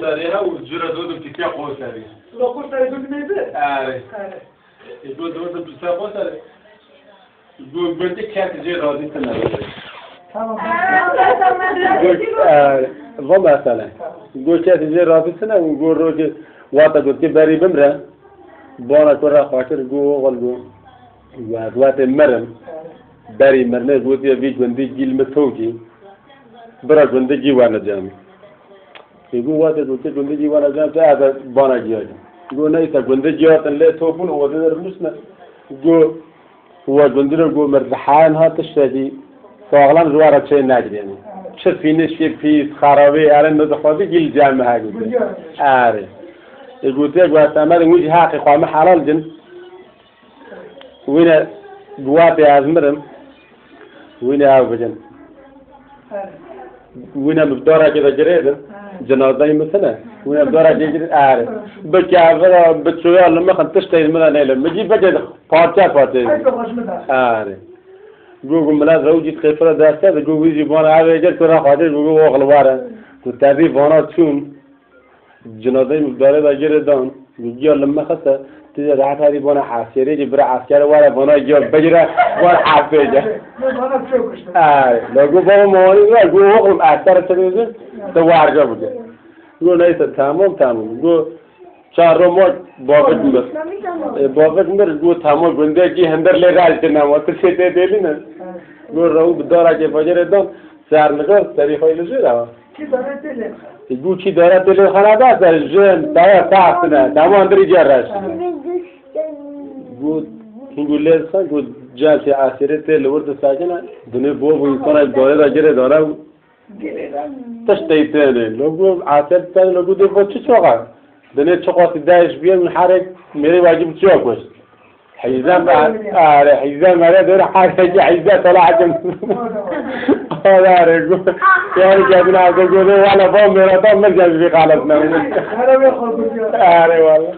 سريها والجرة دود بتكيا قوس سري. لو قلت لي دود نيبه. يقول دود بتسا قوس سري. يقول بنتك كانت جي راضي تنا. والله مثلا يقول كانت جي راضي تنا ويقول روج واتا قلت بري بمرة بانا كرة خاطر جو غلو وات مرم بري مرنا قلت يا بيج بندي جيل متوجي برا بندي جي وانا جامي. يقول واحد دوتي جندي وانا جام هذا بانا جياد يقول نايت جندي جياد اللي توفون هو ده المسنا يقول هو جندي يقول مرحان هات الشدي فاغلان زوارة شيء ناجر يعني شد في نشي في خرابي على الناس خاطي جيل جامع هاجي عارف يقول تيجي وتعمل وجه حقي قام حلال جن وين بواتي أزمرم وين أوجن وين مبدورة كذا جريدة جنازة مثلا وين مبدورة جريدة عارف بكافر بتشويه لما خنتشتي الملا نيل مجيب بجد فاتشة عارف جوجو ملا زوجي تخيفرة داسته جوجو يجي بانا عارف يجر كنا خاطر جوجو غلبارة كتابي بانا تشون جنازة مبدورة جريدة جوجي لما خسته تيجي راح هذه بانا عسكري جبر عسكري ولا بانا جاب بجرا ولا حافظه لو بابا موري يقول وقم أثر تلفزيون توارد جابوده يقول ليس تمام يقول شهر موت بابت مر يقول تمام بندقي هندر لغاية تنام وتشيته دلنا يقول رو بدارا كي فجر دم سعر نقول تاريخ يلزقه يقول شيء دارا تلي خلاص الجن تايا تعبنا تمام دري جراش يقول لسه يقول جالس عسيرته لورد ساكنة دنيا بوه ويصير الدولة جري دورة تشتيتني لو عسيرته لو ده بتشي شغال دنيا شقات داعش بيا من حرك ميري واجب تشوفش حيزان حيزان على دور حاجة حيزان طلع جم هذا رجول يعني جابنا عزوجه ولا فهم مرة مرجع في قالتنا. أنا والله.